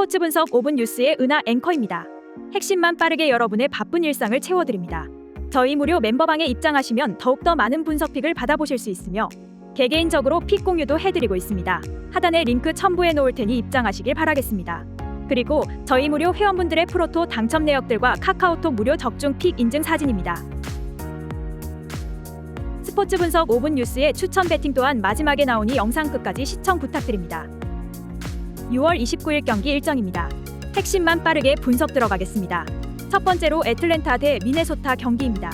스포츠 분석 5분 뉴스의 은하 앵커입니다. 핵심만 빠르게 여러분의 바쁜 일상을 채워드립니다. 저희 무료 멤버방에 입장하시면 더욱더 많은 분석픽을 받아보실 수 있으며 개개인적으로 픽 공유도 해드리고 있습니다. 하단에 링크 첨부해 놓을 테니 입장하시길 바라겠습니다. 그리고 저희 무료 회원분들의 프로토 당첨 내역들과 카카오톡 무료 적중 픽 인증 사진입니다. 스포츠 분석 5분 뉴스의 추천 배팅 또한 마지막에 나오니 영상 끝까지 시청 부탁드립니다. 6월 29일 경기 일정입니다. 핵심만 빠르게 분석 들어가겠습니다. 첫 번째로 애틀랜타 대 미네소타 경기입니다.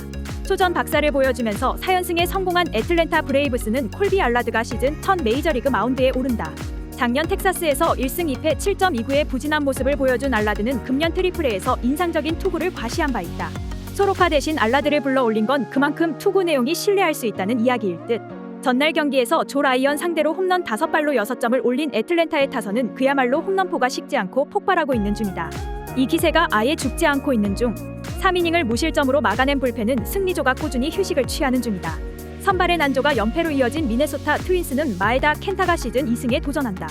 초전 박살을 보여주면서 4연승에 성공한 애틀랜타 브레이브스는 콜비 알라드가 시즌 첫 메이저리그 마운드에 오른다. 작년 텍사스에서 1승 2패 7.29의 부진한 모습을 보여준 알라드는 금년 트리플A에서 인상적인 투구를 과시한 바 있다. 소로카 대신 알라드를 불러올린 건 그만큼 투구 내용이 신뢰할 수 있다는 이야기일 듯. 전날 경기에서 조 라이언 상대로 홈런 5발로 6점을 올린 애틀랜타의 타선은 그야말로 홈런포가 식지 않고 폭발하고 있는 중이다. 이 기세가 아예 죽지 않고 있는 중 3이닝을 무실점으로 막아낸 불펜은 승리조가 꾸준히 휴식을 취하는 중이다. 선발의 난조가 연패로 이어진 미네소타 트윈스는 마에다 켄타가 시즌 2승에 도전한다.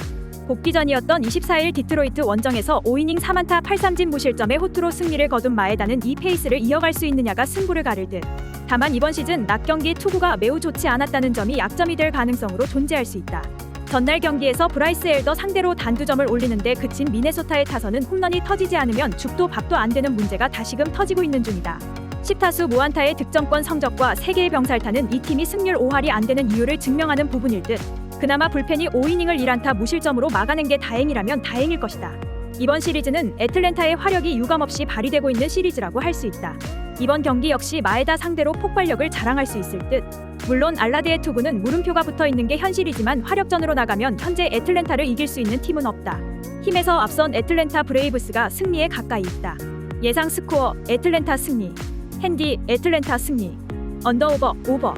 복귀전이었던 24일 디트로이트 원정에서 5이닝 4안타 8삼진 무실점의 호투로 승리를 거둔 마에다는 이 페이스를 이어갈 수 있느냐가 승부를 가를 듯. 다만 이번 시즌 낮 경기 투구가 매우 좋지 않았다는 점이 약점이 될 가능성으로 존재할 수 있다. 전날 경기에서 브라이스 엘더 상대로 단두점을 올리는데 그친 미네소타의 타선은 홈런이 터지지 않으면 죽도 밥도 안 되는 문제가 다시금 터지고 있는 중이다. 10타수 무안타의 득점권 성적과 3개의 병살타는 이 팀이 승률 5할이 안 되는 이유를 증명하는 부분일 듯. 그나마 불펜이 5이닝을 1안타 무실점으로 막아낸 게 다행이라면 다행일 것이다. 이번 시리즈는 애틀랜타의 화력이 유감없이 발휘되고 있는 시리즈라고 할 수 있다. 이번 경기 역시 마에다 상대로 폭발력을 자랑할 수 있을 듯. 물론 알라드의 투구는 물음표가 붙어있는 게 현실이지만 화력전으로 나가면 현재 애틀랜타를 이길 수 있는 팀은 없다. 힘에서 앞선 애틀랜타 브레이브스가 승리에 가까이 있다. 예상 스코어 애틀랜타 승리, 핸디 애틀랜타 승리, 언더오버 오버.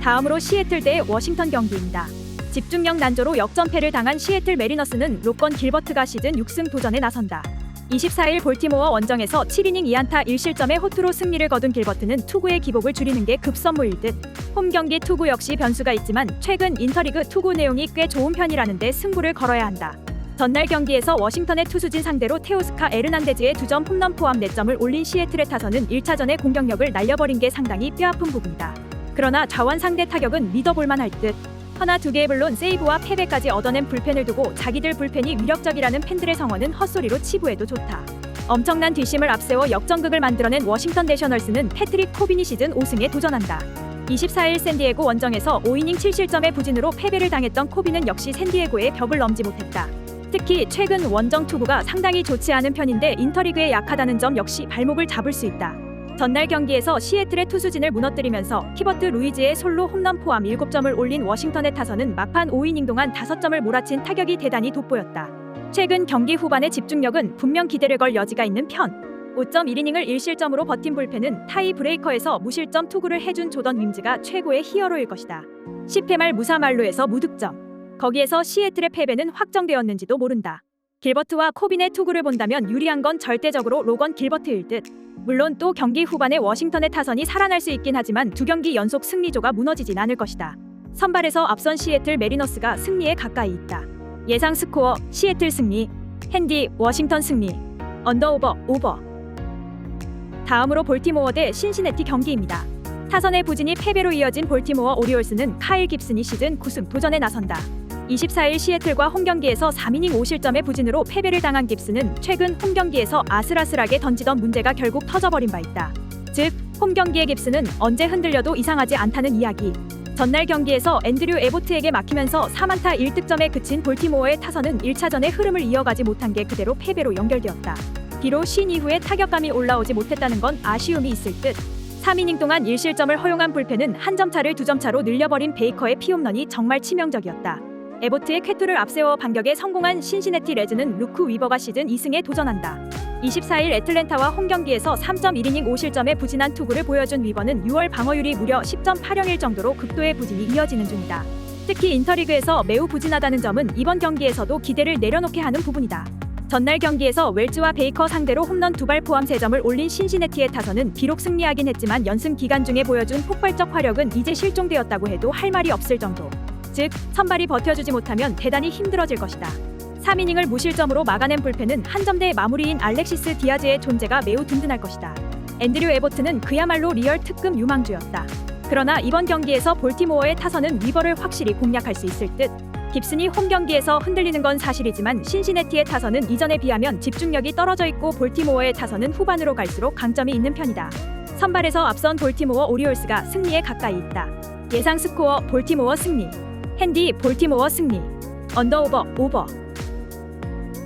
다음으로 시애틀 대 워싱턴 경기입니다. 집중력 난조로 역전패를 당한 시애틀 메리너스는 로건 길버트가 시즌 6승 도전에 나선다. 24일 볼티모어 원정에서 7이닝 2안타 1실점의 호투로 승리를 거둔 길버트는 투구의 기복을 줄이는 게 급선무일 듯. 홈 경기 투구 역시 변수가 있지만 최근 인터리그 투구 내용이 꽤 좋은 편이라는데 승부를 걸어야 한다. 전날 경기에서 워싱턴의 투수진 상대로 테오스카 에르난데즈의 2점 홈런 포함 4점을 올린 시애틀의 타선은 1차전의 공격력을 날려버린 게 상당히 뼈아픈 부분이다. 그러나 좌완 상대 타격은 믿어볼만 할 듯. 허나 2개의 물론 세이브와 패배까지 얻어낸 불펜을 두고 자기들 불펜이 위력적이라는 팬들의 성원은 헛소리로 치부해도 좋다. 엄청난 뒷심을 앞세워 역전극을 만들어낸 워싱턴 내셔널스는 패트릭 코비니 시즌 5승에 도전한다. 24일 샌디에고 원정에서 5이닝 7실점의 부진으로 패배를 당했던 코비는 역시 샌디에고의 벽을 넘지 못했다. 특히 최근 원정 투구가 상당히 좋지 않은 편인데 인터리그에 약하다는 점 역시 발목을 잡을 수 있다. 전날 경기에서 시애틀의 투수진을 무너뜨리면서 키버트 루이즈의 솔로 홈런 포함 7점을 올린 워싱턴의 타선은 막판 5이닝 동안 5점을 몰아친 타격이 대단히 돋보였다. 최근 경기 후반의 집중력은 분명 기대를 걸 여지가 있는 편. 5.1이닝을 1실점으로 버틴 불펜은 타이 브레이커에서 무실점 투구를 해준 조던 윈즈가 최고의 히어로일 것이다. 10회 말 무사말로에서 무득점. 거기에서 시애틀의 패배는 확정되었는지도 모른다. 길버트와 코빈의 투구를 본다면 유리한 건 절대적으로 로건 길버트일 듯. 물론 또 경기 후반에 워싱턴의 타선이 살아날 수 있긴 하지만 2경기 연속 승리조가 무너지진 않을 것이다. 선발에서 앞선 시애틀 메리너스가 승리에 가까이 있다. 예상 스코어 시애틀 승리, 핸디 워싱턴 승리, 언더오버 오버. 다음으로 볼티모어 대 신시내티 경기입니다. 타선의 부진이 패배로 이어진 볼티모어 오리올스는 카일 깁슨이 시즌 9승 도전에 나선다. 24일 시애틀과 홈경기에서 3이닝 5실점의 부진으로 패배를 당한 깁스는 최근 홈경기에서 아슬아슬하게 던지던 문제가 결국 터져버린 바 있다. 즉, 홈경기의 깁스는 언제 흔들려도 이상하지 않다는 이야기. 전날 경기에서 앤드류 에보트에게 막히면서 3안타 1득점에 그친 볼티모어의 타선은 1차전의 흐름을 이어가지 못한 게 그대로 패배로 연결되었다. 비록 쉰 이후에 타격감이 올라오지 못했다는 건 아쉬움이 있을 듯. 3이닝 동안 1실점을 허용한 불펜은 한 점 차를 2점 차로 늘려버린 베이커의 피홈런이 정말 치명적이었다. 에보트의 쾌투를 앞세워 반격에 성공한 신시내티 레즈는 루크 위버가 시즌 2승에 도전한다. 24일 애틀랜타와 홈경기에서 3.1이닝 5실점의 부진한 투구를 보여준 위버는 6월 방어율이 무려 10.801 정도로 극도의 부진이 이어지는 중이다. 특히 인터리그에서 매우 부진하다는 점은 이번 경기에서도 기대를 내려놓게 하는 부분이다. 전날 경기에서 웰즈와 베이커 상대로 홈런 2발 포함 3점을 올린 신시내티의 타선은 비록 승리하긴 했지만 연승 기간 중에 보여준 폭발적 화력은 이제 실종되었다고 해도 할 말이 없을 정도. 즉, 선발이 버텨주지 못하면 대단히 힘들어질 것이다. 3이닝을 무실점으로 막아낸 불펜은 한 점대의 마무리인 알렉시스 디아즈의 존재가 매우 든든할 것이다. 앤드류 에버튼은 그야말로 리얼 특급 유망주였다. 그러나 이번 경기에서 볼티모어의 타선은 위버를 확실히 공략할 수 있을 듯. 깁슨이 홈 경기에서 흔들리는 건 사실이지만 신시내티의 타선은 이전에 비하면 집중력이 떨어져 있고 볼티모어의 타선은 후반으로 갈수록 강점이 있는 편이다. 선발에서 앞선 볼티모어 오리올스가 승리에 가까이 있다. 예상 스코어 볼티모어 승리. 핸디 볼티모어 승리. 언더오버 오버.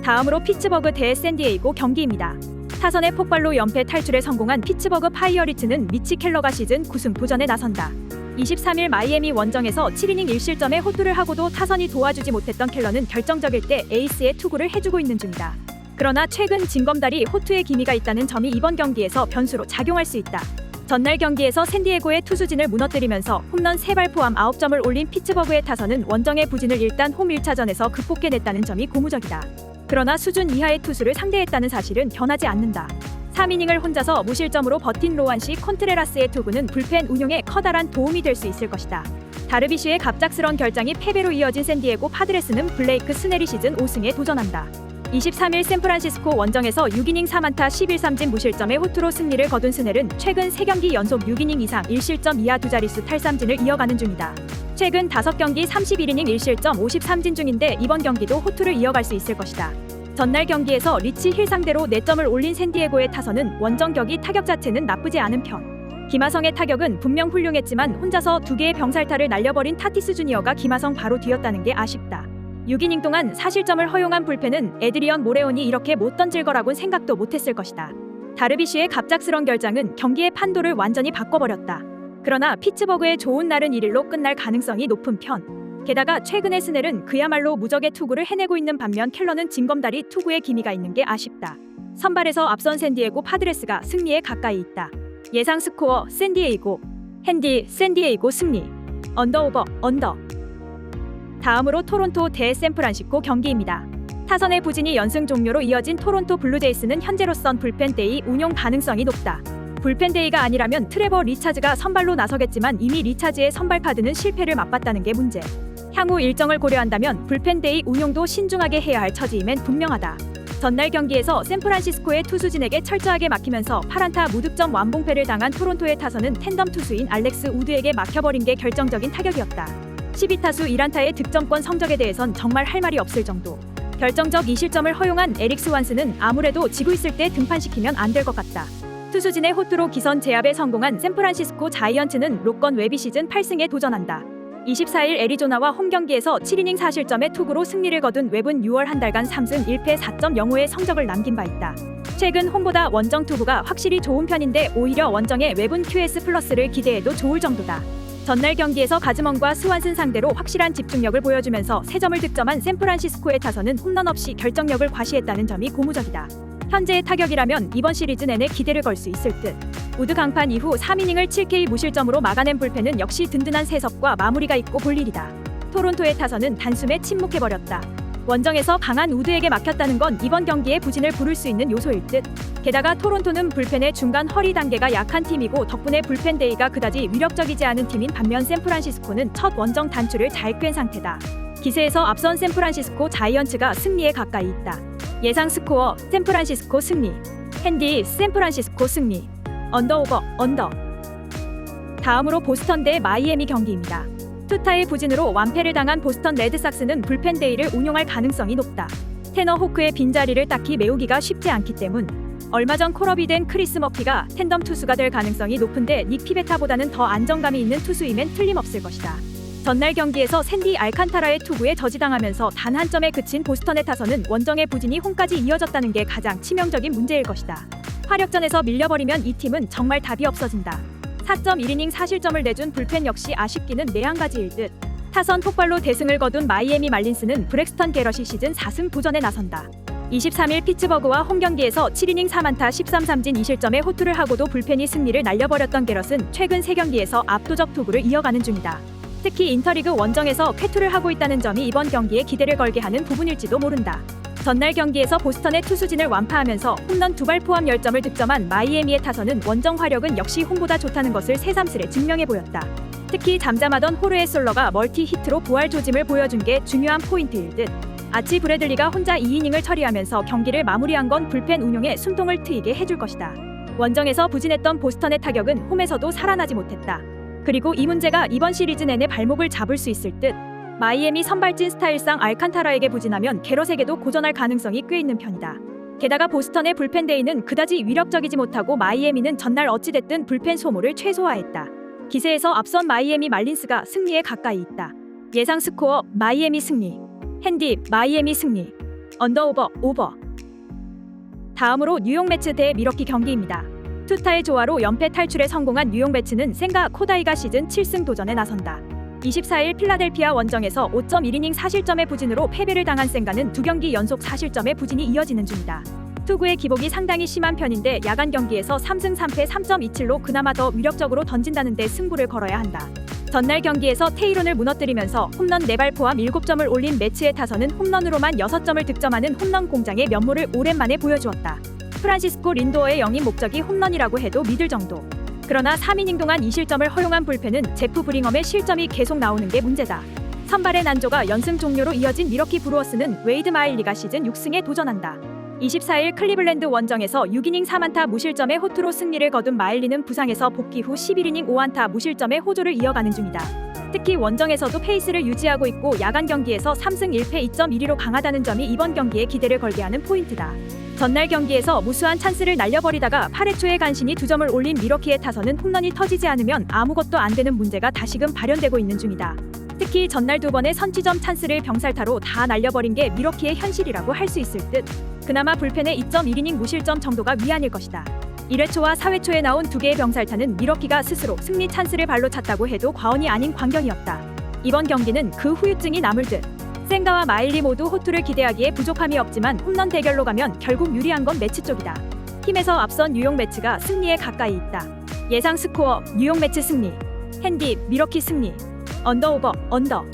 다음으로 피츠버그 대 샌디에이고 경기입니다. 타선의 폭발로 연패 탈출에 성공한 피츠버그 파이어리츠는 미치 켈러가 시즌 9승 도전에 나선다. 23일 마이애미 원정에서 7이닝 1실점에 호투를 하고도 타선이 도와주지 못했던 켈러는 결정적일 때 에이스의 투구를 해주고 있는 중이다. 그러나 최근 진검다리 호투의 기미가 있다는 점이 이번 경기에서 변수로 작용할 수 있다. 전날 경기에서 샌디에고의 투수진을 무너뜨리면서 홈런 3발 포함 9점을 올린 피츠버그의 타선은 원정의 부진을 일단 홈 1차전에서 극복해냈다는 점이 고무적이다. 그러나 수준 이하의 투수를 상대했다는 사실은 변하지 않는다. 3이닝을 혼자서 무실점으로 버틴 로안시 콘트레라스의 투구는 불펜 운용에 커다란 도움이 될 수 있을 것이다. 다르비쉬의 갑작스런 결장이 패배로 이어진 샌디에고 파드레스는 블레이크 스넬이 시즌 5승에 도전한다. 23일 샌프란시스코 원정에서 6이닝 4안타 11삼진 무실점의 호투로 승리를 거둔 스넬은 최근 3경기 연속 6이닝 이상 1실점 이하 두 자릿수 탈삼진을 이어가는 중이다. 최근 5경기 31이닝 1실점 53진 중인데 이번 경기도 호투를 이어갈 수 있을 것이다. 전날 경기에서 리치 힐 상대로 4점을 올린 샌디에고의 타선은 원정 격이 타격 자체는 나쁘지 않은 편. 김하성의 타격은 분명 훌륭했지만 혼자서 2개의 병살타를 날려버린 타티스 주니어가 김하성 바로 뒤였다는 게 아쉽다. 6이닝 동안 4실점을 허용한 불펜은 에드리언 모레온이 이렇게 못 던질 거라곤 생각도 못했을 것이다. 다르비쉬의 갑작스런 결장은 경기의 판도를 완전히 바꿔버렸다. 그러나 피츠버그의 좋은 날은 1일로 끝날 가능성이 높은 편. 게다가 최근의 스넬은 그야말로 무적의 투구를 해내고 있는 반면 켈러는 진검다리 투구의 기미가 있는 게 아쉽다. 선발에서 앞선 샌디에고 파드레스가 승리에 가까이 있다. 예상 스코어 샌디에이고. 핸디 샌디에이고 승리. 언더오버 언더. 다음으로 토론토 대 샌프란시스코 경기입니다. 타선의 부진이 연승 종료로 이어진 토론토 블루제이스는 현재로선 불펜데이 운용 가능성이 높다. 불펜데이가 아니라면 트레버 리차즈가 선발로 나서겠지만 이미 리차즈의 선발 카드는 실패를 맛봤다는 게 문제. 향후 일정을 고려한다면 불펜데이 운용도 신중하게 해야 할 처지임엔 분명하다. 전날 경기에서 샌프란시스코의 투수진에게 철저하게 막히면서 8안타 무득점 완봉패를 당한 토론토의 타선은 텐덤 투수인 알렉스 우드에게 막혀버린 게 결정적인 타격이었다. 12타수 1안타의 득점권 성적에 대해선 정말 할 말이 없을 정도. 결정적 2실점을 허용한 에릭 스완스는 아무래도 지고 있을 때 등판시키면 안 될 것 같다. 투수진의 호투로 기선 제압에 성공한 샌프란시스코 자이언츠는 로건 웨비 시즌 8승에 도전한다. 24일 애리조나와 홈 경기에서 7이닝 4실점의 투구로 승리를 거둔 웹은 6월 한 달간 3승 1패 4.05의 성적을 남긴 바 있다. 최근 홈보다 원정 투구가 확실히 좋은 편인데 오히려 원정의 웹은 QS 플러스를 기대해도 좋을 정도다. 전날 경기에서 가즈먼과 스완슨 상대로 확실한 집중력을 보여주면서 3점을 득점한 샌프란시스코의 타선은 홈런 없이 결정력을 과시했다는 점이 고무적이다. 현재의 타격이라면 이번 시리즈 내내 기대를 걸 수 있을 듯. 우드 강판 이후 3이닝을 7K 무실점으로 막아낸 불펜은 역시 든든한 세석과 마무리가 있고 볼 일이다. 토론토의 타선은 단숨에 침묵해버렸다. 원정에서 강한 우드에게 막혔다는 건 이번 경기의 부진을 부를 수 있는 요소일 듯. 게다가 토론토는 불펜의 중간 허리 단계가 약한 팀이고 덕분에 불펜 데이가 그다지 위력적이지 않은 팀인 반면 샌프란시스코는 첫 원정 단추를 잘 꿰은 상태다. 기세에서 앞선 샌프란시스코 자이언츠가 승리에 가까이 있다. 예상 스코어 샌프란시스코 승리. 핸디 샌프란시스코 승리. 언더오버 언더. 다음으로 보스턴 대 마이애미 경기입니다. 투타의 부진으로 완패를 당한 보스턴 레드삭스는 불펜 데이를 운용할 가능성이 높다. 테너 호크의 빈자리를 딱히 메우기가 쉽지 않기 때문. 얼마 전 콜업이 된 크리스 머피가 텐덤 투수가 될 가능성이 높은데 닉 피베타보다는 더 안정감이 있는 투수임엔 틀림없을 것이다. 전날 경기에서 샌디 알칸타라의 투구에 저지당하면서 단 한 점에 그친 보스턴의 타선은 원정의 부진이 홈까지 이어졌다는 게 가장 치명적인 문제일 것이다. 화력전에서 밀려버리면 이 팀은 정말 답이 없어진다. 4.1이닝 4실점을 내준 불펜 역시 아쉽기는 매한가지일 듯. 타선 폭발로 대승을 거둔 마이애미 말린스는 브렉스턴 게럿이 시즌 4승 도전에 나선다. 23일 피츠버그와 홈 경기에서 7이닝 4안타 13삼진 2실점의 호투를 하고도 불펜이 승리를 날려버렸던 게럿은 최근 3경기에서 압도적 투구를 이어가는 중이다. 특히 인터리그 원정에서 쾌투를 하고 있다는 점이 이번 경기에 기대를 걸게 하는 부분일지도 모른다. 전날 경기에서 보스턴의 투수진을 완파하면서 홈런 2발 포함 10점을 득점한 마이애미의 타선은 원정 화력은 역시 홈보다 좋다는 것을 새삼스레 증명해 보였다. 특히 잠잠하던 호르헤 솔러가 멀티 히트로 부활 조짐을 보여준 게 중요한 포인트일 듯. 아치 브래들리가 혼자 2이닝을 처리하면서 경기를 마무리한 건 불펜 운용에 숨통을 트이게 해줄 것이다. 원정에서 부진했던 보스턴의 타격은 홈에서도 살아나지 못했다. 그리고 이 문제가 이번 시리즈 내내 발목을 잡을 수 있을 듯. 마이애미 선발진 스타일상 알칸타라에게 부진하면 게럿에게도 고전할 가능성이 꽤 있는 편이다. 게다가 보스턴의 불펜 데이는 그다지 위력적이지 못하고 마이애미는 전날 어찌됐든 불펜 소모를 최소화했다. 기세에서 앞선 마이애미 말린스가 승리에 가까이 있다. 예상 스코어 마이애미 승리. 핸디 마이애미 승리. 언더오버 오버. 다음으로 뉴욕 매츠 대 미러키 경기입니다. 투타의 조화로 연패 탈출에 성공한 뉴욕 매츠는 생가 코다이가 시즌 7승 도전에 나선다. 24일 필라델피아 원정에서 5.1이닝 4실점의 부진으로 패배를 당한 생가는 2경기 연속 4실점의 부진이 이어지는 중이다. 투구의 기복이 상당히 심한 편인데 야간 경기에서 3승 3패 3.27로 그나마 더 위력적으로 던진다는 데 승부를 걸어야 한다. 전날 경기에서 테이론을 무너뜨리면서 홈런 4발 포함 7점을 올린 매츠의 타선은 홈런으로만 6점을 득점하는 홈런 공장의 면모를 오랜만에 보여주었다. 프란시스코 린도어의 영입 목적이 홈런이라고 해도 믿을 정도. 그러나 3이닝 동안 2실점을 허용한 불펜은 제프 브링엄의 실점이 계속 나오는 게 문제다. 선발의 난조가 연승 종료로 이어진 미러키 브루어스는 웨이드 마일리가 시즌 6승에 도전한다. 24일 클리블랜드 원정에서 6이닝 4안타 무실점의 호투로 승리를 거둔 마일리는 부상에서 복귀 후 11이닝 5안타 무실점의 호조를 이어가는 중이다. 특히 원정에서도 페이스를 유지하고 있고 야간 경기에서 3승 1패 2.12로 강하다는 점이 이번 경기에 기대를 걸게 하는 포인트다. 전날 경기에서 무수한 찬스를 날려버리다가 8회 초에 간신히 2점을 올린 미러키의 타선은 홈런이 터지지 않으면 아무것도 안 되는 문제가 다시금 발현되고 있는 중이다. 특히 전날 2번의 선취점 찬스를 병살타로 다 날려버린 게 미러키의 현실이라고 할 수 있을 듯. 그나마 불펜의 2.1이닝 무실점 정도가 위안일 것이다. 1회 초와 4회 초에 나온 2개의 병살타는 미러키가 스스로 승리 찬스를 발로 찼다고 해도 과언이 아닌 광경이었다. 이번 경기는 그 후유증이 남을 듯. 생가와 마일리 모두 호투를 기대하기에 부족함이 없지만 홈런 대결로 가면 결국 유리한 건 매츠 쪽이다. 힘에서 앞선 뉴욕 매츠가 승리에 가까이 있다. 예상 스코어 뉴욕 매츠 승리. 핸디 미러키 승리. 언더오버 언더.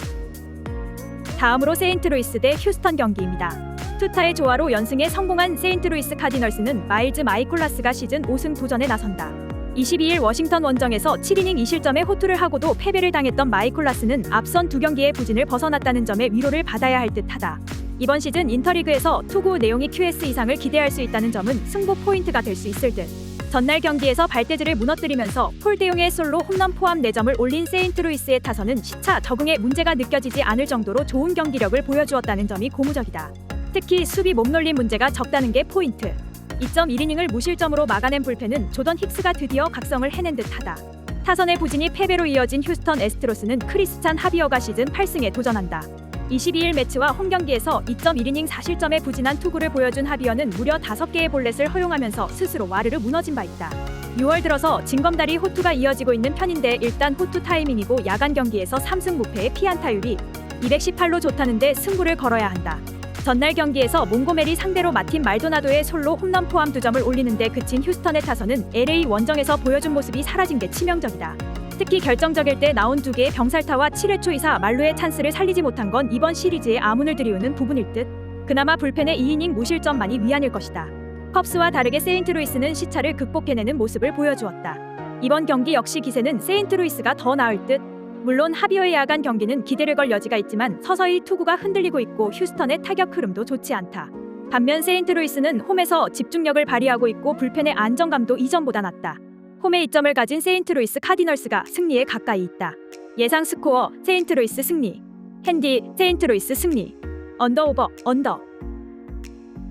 다음으로 세인트루이스 대 휴스턴 경기입니다. 투타의 조화로 연승에 성공한 세인트루이스 카디널스는 마일즈 마이콜라스가 시즌 5승 도전에 나선다. 22일 워싱턴 원정에서 7이닝 2실점의 호투를 하고도 패배를 당했던 마이콜라스는 앞선 2경기의 부진을 벗어났다는 점에 위로를 받아야 할 듯하다. 이번 시즌 인터리그에서 투구 내용이 QS 이상을 기대할 수 있다는 점은 승부 포인트가 될 수 있을 듯. 전날 경기에서 발대즈를 무너뜨리면서 폴대용의 솔로 홈런 포함 4점을 올린 세인트루이스의 타선은 시차 적응에 문제가 느껴지지 않을 정도로 좋은 경기력을 보여주었다는 점이 고무적이다. 특히 수비 몸놀림 문제가 적다는 게 포인트. 2.1이닝을 무실점으로 막아낸 불펜은 조던 힉스가 드디어 각성을 해낸 듯하다. 타선의 부진이 패배로 이어진 휴스턴 애스트로스는 크리스찬 하비어가 시즌 8승에 도전한다. 22일 매치와 홈경기에서 2.1이닝 4실점에 부진한 투구를 보여준 하비어는 무려 5개의 볼넷을 허용하면서 스스로 와르르 무너진 바 있다. 6월 들어서 징검다리 호투가 이어지고 있는 편인데 일단 호투 타이밍이고 야간 경기에서 3승 무패의 피안타율이 218로 좋다는데 승부를 걸어야 한다. 전날 경기에서 몽고메리 상대로 마틴 말도나도의 솔로 홈런 포함 2점을 올리는데 그친 휴스턴의 타선은 LA 원정에서 보여준 모습이 사라진 게 치명적이다. 특히 결정적일 때 나온 2개의 병살타와 7회 초 이사 말루의 찬스를 살리지 못한 건 이번 시리즈의 아문을 들이우는 부분일 듯. 그나마 불펜의 2이닝 무실점만이 위안일 것이다. 컵스와 다르게 세인트루이스는 시차를 극복해내는 모습을 보여주었다. 이번 경기 역시 기세는 세인트루이스가 더 나을 듯. 물론 하비어의 야간 경기는 기대를 걸 여지가 있지만 서서히 투구가 흔들리고 있고 휴스턴의 타격 흐름도 좋지 않다. 반면 세인트루이스는 홈에서 집중력을 발휘하고 있고 불펜의 안정감도 이전보다 낮다. 홈에 이점을 가진 세인트루이스 카디널스가 승리에 가까이 있다. 예상 스코어 세인트루이스 승리. 핸디 세인트루이스 승리. 언더오버 언더.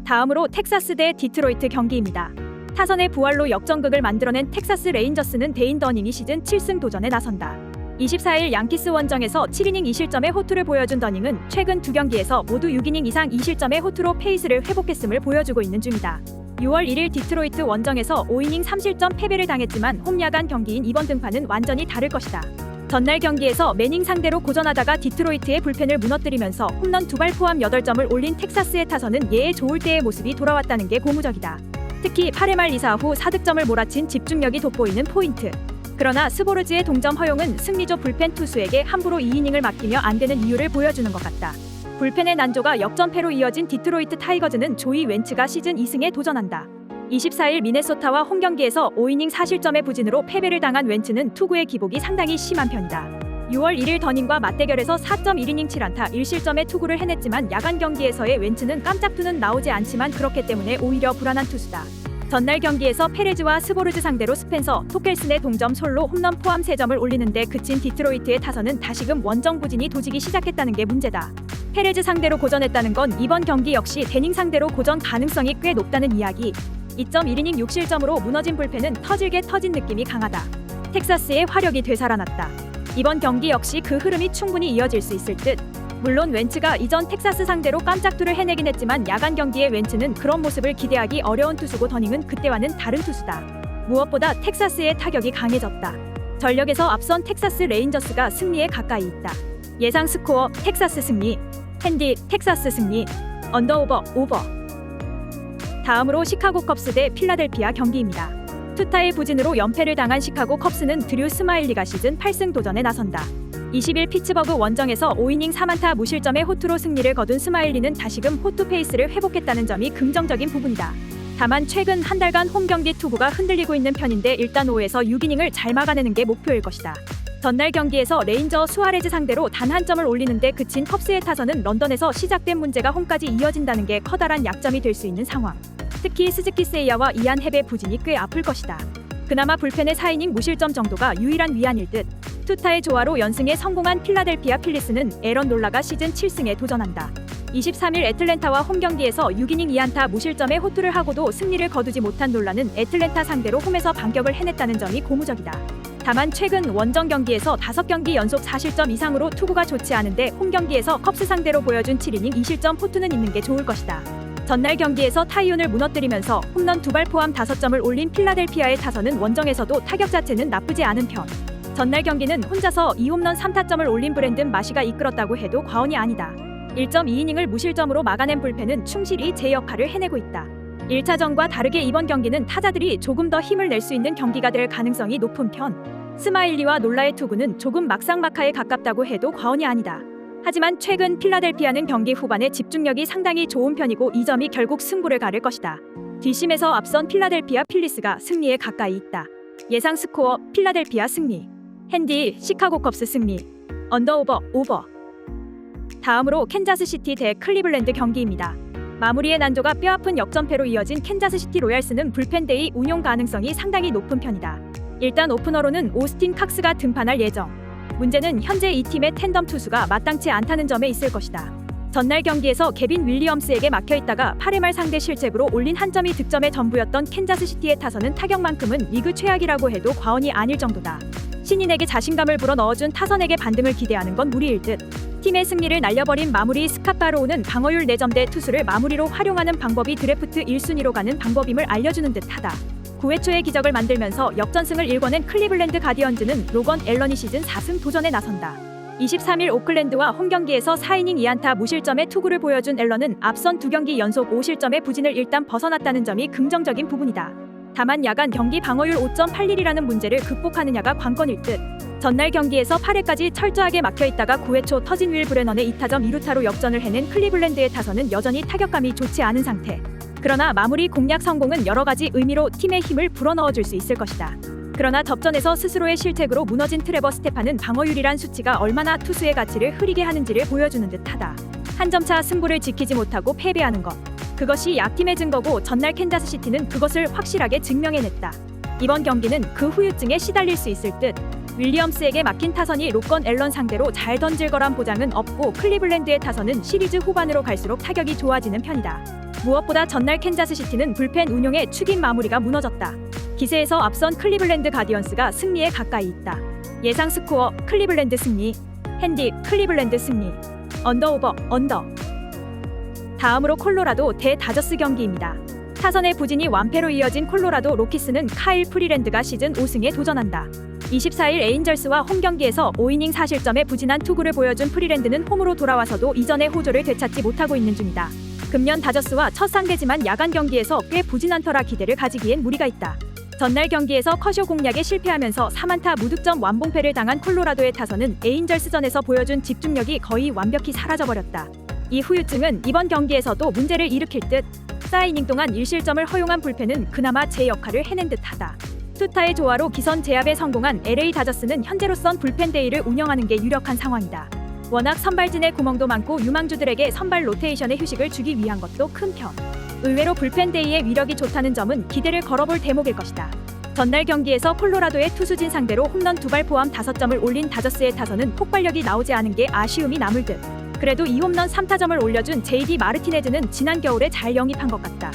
다음으로 텍사스 대 디트로이트 경기입니다. 타선의 부활로 역전극을 만들어낸 텍사스 레인저스는 데인 더닝이 시즌 7승 도전에 나선다. 24일 양키스 원정에서 7이닝 2실점의 호투를 보여준 더닝은 최근 2경기에서 모두 6이닝 이상 2실점의 호투로 페이스를 회복했음을 보여주고 있는 중이다. 6월 1일 디트로이트 원정에서 5이닝 3실점 패배를 당했지만 홈 야간 경기인 이번 등판은 완전히 다를 것이다. 전날 경기에서 매닝 상대로 고전하다가 디트로이트의 불펜을 무너뜨리면서 홈런 2발 포함 8점을 올린 텍사스의 타선은 예에 좋을 때의 모습이 돌아왔다는 게 고무적이다. 특히 8회 말 2사 후 4득점을 몰아친 집중력이 돋보이는 포인트. 그러나 스보르즈의 동점 허용은 승리조 불펜 투수에게 함부로 2이닝을 맡기며 안 되는 이유를 보여주는 것 같다. 불펜의 난조가 역전패로 이어진 디트로이트 타이거즈는 조이 웬츠가 시즌 2승에 도전한다. 24일 미네소타와 홈경기에서 5이닝 4실점의 부진으로 패배를 당한 웬츠는 투구의 기복이 상당히 심한 편이다. 6월 1일 더닝과 맞대결에서 4.1이닝 7안타 1실점의 투구를 해냈지만 야간 경기에서의 웬츠는 깜짝투는 나오지 않지만 그렇기 때문에 오히려 불안한 투수다. 전날 경기에서 페레즈와 스보르즈 상대로 스펜서, 토켈슨의 동점 솔로 홈런 포함 3점을 올리는데 그친 디트로이트의 타선은 다시금 원정부진이 도지기 시작했다는 게 문제다. 페레즈 상대로 고전했다는 건 이번 경기 역시 데닝 상대로 고전 가능성이 꽤 높다는 이야기. 2.1이닝 6실점으로 무너진 불펜은 터질게 터진 느낌이 강하다. 텍사스의 화력이 되살아났다. 이번 경기 역시 그 흐름이 충분히 이어질 수 있을 듯. 물론 웬츠가 이전 텍사스 상대로 깜짝투를 해내긴 했지만 야간 경기에 웬츠는 그런 모습을 기대하기 어려운 투수고 더닝은 그때와는 다른 투수다. 무엇보다 텍사스의 타격이 강해졌다. 전력에서 앞선 텍사스 레인저스가 승리에 가까이 있다. 예상 스코어 텍사스 승리, 핸디 텍사스 승리, 언더오버 오버. 다음으로 시카고 컵스 대 필라델피아 경기입니다. 투타의 부진으로 연패를 당한 시카고 컵스는 드류 스마일리가 시즌 8승 도전에 나선다. 20일 피츠버그 원정에서 5이닝 3안타 무실점의 호투로 승리를 거둔 스마일리는 다시금 호투 페이스를 회복했다는 점이 긍정적인 부분이다. 다만 최근 한 달간 홈경기 투구가 흔들리고 있는 편인데 일단 5에서 6이닝을 잘 막아내는 게 목표일 것이다. 전날 경기에서 레인저 수아레즈 상대로 단 한 점을 올리는데 그친 컵스의 타선은 런던에서 시작된 문제가 홈까지 이어진다는 게 커다란 약점이 될 수 있는 상황. 특히 스즈키 세이야와 이안 헵의 부진이 꽤 아플 것이다. 그나마 불펜의 4이닝 무실점 정도가 유일한 위안일 듯. 투타의 조화로 연승에 성공한 필라델피아 필리스는 에런 놀라가 시즌 7승에 도전한다. 23일 애틀랜타와 홈경기에서 6이닝 2안타 무실점의 호투를 하고도 승리를 거두지 못한 놀라는 애틀랜타 상대로 홈에서 반격을 해냈다는 점이 고무적이다. 다만 최근 원정 경기에서 5경기 연속 4실점 이상으로 투구가 좋지 않은데 홈경기에서 컵스 상대로 보여준 7이닝 2실점 호투는 있는 게 좋을 것이다. 전날 경기에서 타이온을 무너뜨리면서 홈런 2발 포함 5점을 올린 필라델피아의 타선은 원정에서도 타격 자체는 나쁘지 않은 편. 전날 경기는 혼자서 2홈런 3타점을 올린 브랜든 마시가 이끌었다고 해도 과언이 아니다. 1.2이닝을 무실점으로 막아낸 불펜은 충실히 제 역할을 해내고 있다. 1차전과 다르게 이번 경기는 타자들이 조금 더 힘을 낼 수 있는 경기가 될 가능성이 높은 편. 스마일리와 놀라의 투구는 조금 막상막하에 가깝다고 해도 과언이 아니다. 하지만 최근 필라델피아는 경기 후반에 집중력이 상당히 좋은 편이고 이 점이 결국 승부를 가를 것이다. 뒷심에서 앞선 필라델피아 필리스가 승리에 가까이 있다. 예상 스코어 필라델피아 승리, 핸디 시카고 컵스 승리, 언더오버 오버. 다음으로 캔자스시티 대 클리블랜드 경기입니다. 마무리의 난조가 뼈아픈 역전패로 이어진 캔자스시티 로얄스는 불펜데이 운용 가능성이 상당히 높은 편이다. 일단 오프너로는 오스틴 칵스가 등판할 예정. 문제는 현재 이 팀의 텐덤 투수가 마땅치 않다는 점에 있을 것이다. 전날 경기에서 개빈 윌리엄스에게 막혀있다가 8회 말 상대 실책으로 올린 한 점이 득점의 전부였던 캔자스시티의 타선은 타격만큼은 리그 최악이라고 해도 과언이 아닐 정도다. 신인에게 자신감을 불어넣어준 타선에게 반등을 기대하는 건 무리일 듯. 팀의 승리를 날려버린 마무리 스캇바로우는 방어율 4점대 투수를 마무리로 활용하는 방법이 드래프트 1순위로 가는 방법임을 알려주는 듯하다. 9회 초에 기적을 만들면서 역전승을 일궈낸 클리블랜드 가디언즈는 로건 앨런이 시즌 4승 도전에 나선다. 23일 오클랜드와 홈경기에서 4이닝 2안타 무실점의 투구를 보여준 앨런은 앞선 2경기 연속 5실점의 부진을 일단 벗어났다는 점이 긍정적인 부분이다. 다만 야간 경기 방어율 5.81이라는 문제를 극복하느냐가 관건일 듯. 전날 경기에서 8회까지 철저하게 막혀있다가 9회 초 터진 윌 브레넌의 2타점 2루타로 역전을 해낸 클리블랜드의 타선은 여전히 타격감이 좋지 않은 상태. 그러나 마무리 공략 성공은 여러가지 의미로 팀의 힘을 불어넣어줄 수 있을 것이다. 그러나 접전에서 스스로의 실책으로 무너진 트레버 스테판은 방어율이란 수치가 얼마나 투수의 가치를 흐리게 하는지를 보여주는 듯하다. 한 점차 승부를 지키지 못하고 패배하는 것. 그것이 약팀의 증거고 전날 캔자스시티는 그것을 확실하게 증명해냈다. 이번 경기는 그 후유증에 시달릴 수 있을 듯. 윌리엄스에게 막힌 타선이 로건 앨런 상대로 잘 던질 거란 보장은 없고 클리블랜드의 타선은 시리즈 후반으로 갈수록 타격이 좋아지는 편이다. 무엇보다 전날 캔자스시티는 불펜 운용에 축인 마무리가 무너졌다. 기세에서 앞선 클리블랜드 가디언스가 승리에 가까이 있다. 예상 스코어 클리블랜드 승리, 핸디 클리블랜드 승리, 언더오버 언더. 다음으로 콜로라도 대 다저스 경기입니다. 타선의 부진이 완패로 이어진 콜로라도 로키스는 카일 프리랜드가 시즌 5승에 도전한다. 24일 에인절스와 홈경기에서 5이닝 4실점의 부진한 투구를 보여준 프리랜드는 홈으로 돌아와서도 이전의 호조를 되찾지 못하고 있는 중이다. 금년 다저스와 첫 상대지만 야간 경기에서 꽤 부진한 터라 기대를 가지기엔 무리가 있다. 전날 경기에서 커쇼 공략에 실패하면서 3안타 무득점 완봉패를 당한 콜로라도의 타선은 에인절스전에서 보여준 집중력이 거의 완벽히 사라져버렸다. 이 후유증은 이번 경기에서도 문제를 일으킬 듯. 4이닝 동안 1실점을 허용한 불펜은 그나마 제 역할을 해낸 듯하다. 투타의 조화로 기선 제압에 성공한 LA 다저스는 현재로선 불펜 데이를 운영하는 게 유력한 상황이다. 워낙 선발진의 구멍도 많고 유망주들에게 선발 로테이션의 휴식을 주기 위한 것도 큰 편. 의외로 불펜 데이의 위력이 좋다는 점은 기대를 걸어볼 대목일 것이다. 전날 경기에서 콜로라도의 투수진 상대로 홈런 2발 포함 5점을 올린 다저스의 타선은 폭발력이 나오지 않은 게 아쉬움이 남을 듯. 그래도 2홈런 3타점을 올려준 JD 마르티네즈는 지난 겨울에 잘 영입한 것 같다.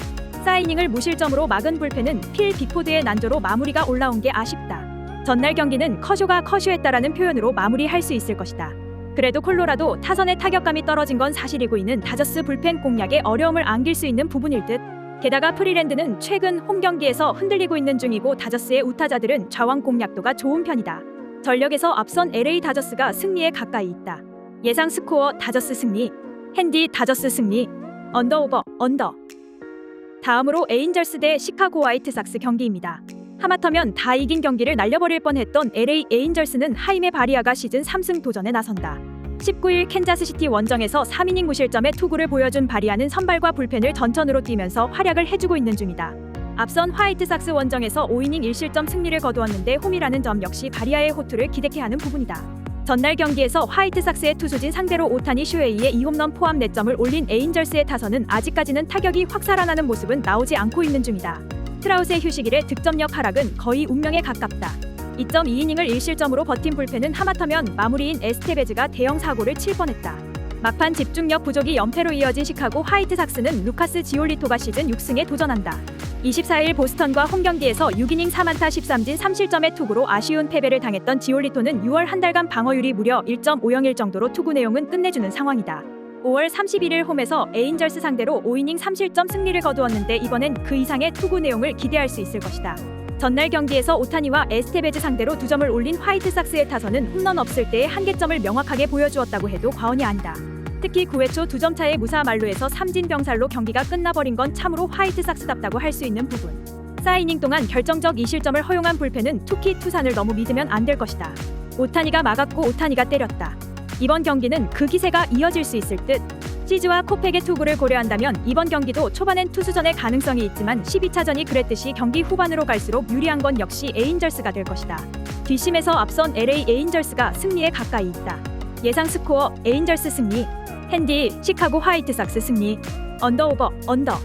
4이닝을 무실점으로 막은 불펜은 필 비포드의 난조로 마무리가 올라온 게 아쉽다. 전날 경기는 커쇼가 커쇼했다라는 표현으로 마무리할 수 있을 것이다. 그래도 콜로라도 타선의 타격감이 떨어진 건 사실이고 있는 다저스 불펜 공략에 어려움을 안길 수 있는 부분일 듯. 게다가 프리랜드는 최근 홈 경기에서 흔들리고 있는 중이고 다저스의 우타자들은 좌완 공략도가 좋은 편이다. 전력에서 앞선 LA 다저스가 승리에 가까이 있다. 예상 스코어 다저스 승리, 핸디 다저스 승리, 언더 오버 언더. 다음으로 에인절스 대 시카고 화이트삭스 경기입니다. 하마터면 다 이긴 경기를 날려버릴 뻔했던 LA 에인절스는 하임의 바리아가 시즌 3승 도전에 나선다. 19일 캔자스시티 원정에서 3이닝 무실점의 투구를 보여준 바리아는 선발과 불펜을 전천으로 뛰면서 활약을 해주고 있는 중이다. 앞선 화이트삭스 원정에서 5이닝 1실점 승리를 거두었는데 홈이라는 점 역시 바리아의 호투를 기대케 하는 부분이다. 전날 경기에서 화이트삭스의 투수진 상대로 오타니 슈웨이의 2홈런 포함 4점을 올린 에인절스의 타선은 아직까지는 타격이 확 살아나는 모습은 나오지 않고 있는 중이다. 트라우스의 휴식일에 득점력 하락은 거의 운명에 가깝다. 2.2이닝을 1실점으로 버틴 불펜은 하마터면 마무리인 에스테베즈가 대형 사고를 칠 뻔했다. 막판 집중력 부족이 연패로 이어진 시카고 화이트삭스는 루카스 지올리토가 시즌 6승에 도전한다. 24일 보스턴과 홈경기에서 6이닝 4안타 13진 3실점의 투구로 아쉬운 패배를 당했던 지올리토는 6월 한 달간 방어율이 무려 1.501 정도로 투구 내용은 끝내주는 상황이다. 5월 31일 홈에서 에인절스 상대로 5이닝 3실점 승리를 거두었는데 이번엔 그 이상의 투구 내용을 기대할 수 있을 것이다. 전날 경기에서 오타니와 에스테베즈 상대로 2점을 올린 화이트삭스의 타선은 홈런 없을 때의 한계점을 명확하게 보여주었다고 해도 과언이 아니다. 특히 9회 초 2점 차의 무사 만루에서 삼진병살로 경기가 끝나버린 건 참으로 화이트삭스답다고 할 수 있는 부분. 4이닝 동안 결정적 2실점을 허용한 불펜은 투키 투산을 너무 믿으면 안 될 것이다. 오타니가 막았고 오타니가 때렸다. 이번 경기는 그 기세가 이어질 수 있을 듯. 시즈와 코팩의 투구를 고려한다면 이번 경기도 초반엔 투수전의 가능성이 있지만 12차전이 그랬듯이 경기 후반으로 갈수록 유리한 건 역시 에인절스가 될 것이다. 뒷심에서 앞선 LA 에인절스가 승리에 가까이 있다. 예상 스코어 에인절스 승리, 핸디 시카고 화이트삭스 승리, 언더 오버 언더.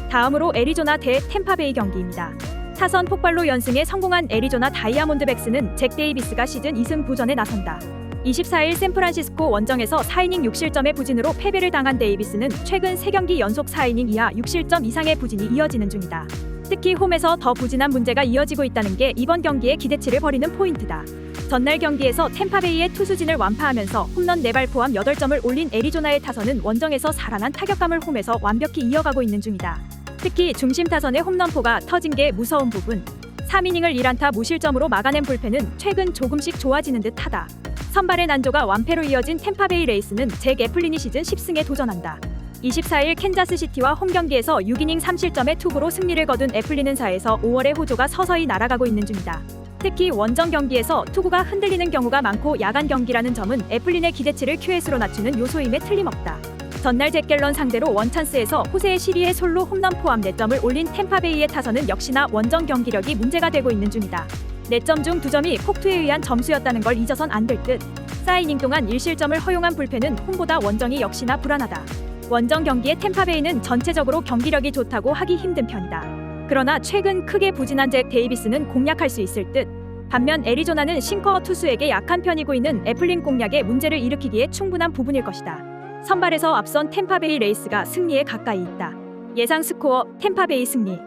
다음으로 애리조나 대 템파베이 경기입니다. 타선 폭발로 연승에 성공한 애리조나 다이아몬드백스는 잭 데이비스가 시즌 2승 도전에 나선다. 24일 샌프란시스코 원정에서 4이닝 6실점의 부진으로 패배를 당한 데이비스는 최근 3경기 연속 4이닝 이하 6실점 이상의 부진이 이어지는 중이다. 특히 홈에서 더 부진한 문제가 이어지고 있다는 게 이번 경기의 기대치를 벌이는 포인트다. 전날 경기에서 템파베이의 투수진을 완파하면서 홈런 4발 포함 8점을 올린 애리조나의 타선은 원정에서 살아난 타격감을 홈에서 완벽히 이어가고 있는 중이다. 특히 중심 타선의 홈런포가 터진 게 무서운 부분. 3이닝을 1안타 무실점으로 막아낸 불펜은 최근 조금씩 좋아지는 듯하다. 선발의 난조가 완패로 이어진 템파베이 레이스는 잭 애플린이 시즌 10승에 도전한다. 24일 캔자스시티와 홈경기에서 6이닝 3실점의 투구로 승리를 거둔 애플린은 4에서 5월의 호조가 서서히 날아가고 있는 중이다. 특히 원정 경기에서 투구가 흔들리는 경우가 많고 야간 경기라는 점은 애플린의 기대치를 QS로 낮추는 요소임에 틀림없다. 전날 잭 갤런 상대로 원찬스에서 호세의 시리의 솔로 홈런 포함 4점을 올린 템파베이의 타선은 역시나 원정 경기력이 문제가 되고 있는 중이다. 4점 중 2점이 폭투에 의한 점수였다는 걸 잊어선 안 될 듯. 4이닝 동안 1실점을 허용한 불펜은 홈보다 원정이 역시나 불안하다. 원정 경기의 템파베이는 전체적으로 경기력이 좋다고 하기 힘든 편이다. 그러나 최근 크게 부진한 잭 데이비스는 공략할 수 있을 듯. 반면 애리조나는 싱커 투수에게 약한 편이고 있는 애플린 공략에 문제를 일으키기에 충분한 부분일 것이다. 선발에서 앞선 템파베이 레이스가 승리에 가까이 있다. 예상 스코어 템파베이 승리,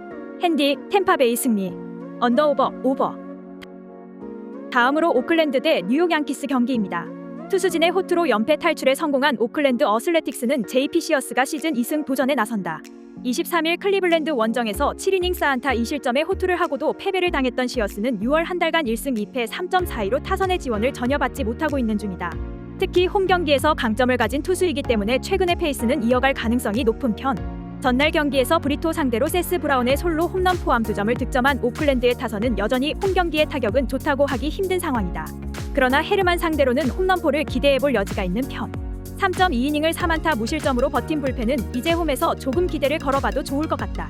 핸디 템파베이 승리, 언더 오버 오버. 다음으로 오클랜드 대 뉴욕 양키스 경기입니다. 투수진의 호투로 연패 탈출에 성공한 오클랜드 어슬레틱스는 JP 시어스가 시즌 2승 도전에 나선다. 23일 클리블랜드 원정에서 7이닝 4안타 2실점의 호투를 하고도 패배를 당했던 시어스는 6월 한 달간 1승 2패 3.42로 타선의 지원을 전혀 받지 못하고 있는 중이다. 특히 홈 경기에서 강점을 가진 투수이기 때문에 최근의 페이스는 이어갈 가능성이 높은 편. 전날 경기에서 브리토 상대로 세스 브라운의 솔로 홈런 포함 2점을 득점한 오클랜드의 타선은 여전히 홈 경기의 타격은 좋다고 하기 힘든 상황이다. 그러나 헤르만 상대로는 홈런포를 기대해볼 여지가 있는 편. 3.2이닝을 3안타 무실점으로 버틴 불펜은 이제 홈에서 조금 기대를 걸어봐도 좋을 것 같다.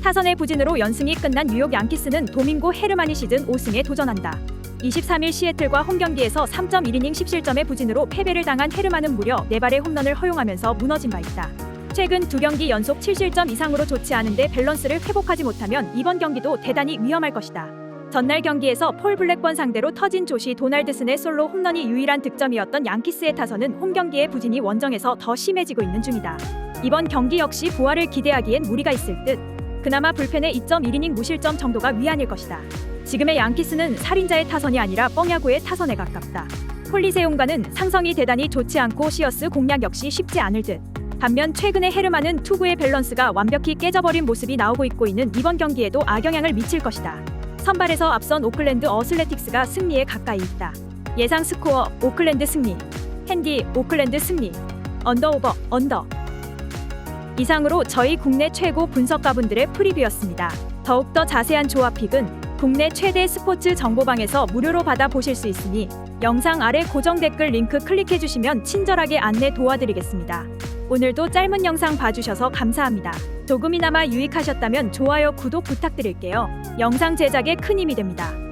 타선의 부진으로 연승이 끝난 뉴욕 양키스는 도밍고 헤르만이 시즌 5승에 도전한다. 23일 시애틀과 홈경기에서 3.1이닝 10실점의 부진으로 패배를 당한 헤르만은 무려 4발의 홈런을 허용하면서 무너진 바 있다. 최근 2경기 연속 7실점 이상으로 좋지 않은데 밸런스를 회복하지 못하면 이번 경기도 대단히 위험할 것이다. 전날 경기에서 폴 블랙번 상대로 터진 조시 도널드슨의 솔로 홈런이 유일한 득점이었던 양키스의 타선은 홈경기의 부진이 원정에서 더 심해지고 있는 중이다. 이번 경기 역시 부활을 기대하기엔 무리가 있을 듯. 그나마 불펜의 2.1이닝 무실점 정도가 위안일 것이다. 지금의 양키스는 살인자의 타선이 아니라 뻥야구의 타선에 가깝다. 콜리세움과는 상성이 대단히 좋지 않고 시어스 공략 역시 쉽지 않을 듯. 반면 최근의 헤르만은 투구의 밸런스가 완벽히 깨져버린 모습이 나오고 있고 있는 이번 경기에도 악영향을 미칠 것이다. 선발에서 앞선 오클랜드 어슬레틱스가 승리에 가까이 있다. 예상 스코어 오클랜드 승리, 핸디 오클랜드 승리, 언더오버 언더. 이상으로 저희 국내 최고 분석가분들의 프리뷰였습니다. 더욱더 자세한 조합픽은 국내 최대 스포츠 정보방에서 무료로 받아보실 수 있으니 영상 아래 고정 댓글 링크 클릭해주시면 친절하게 안내 도와드리겠습니다. 오늘도 짧은 영상 봐주셔서 감사합니다. 조금이나마 유익하셨다면 좋아요, 구독 부탁드릴게요. 영상 제작에 큰 힘이 됩니다.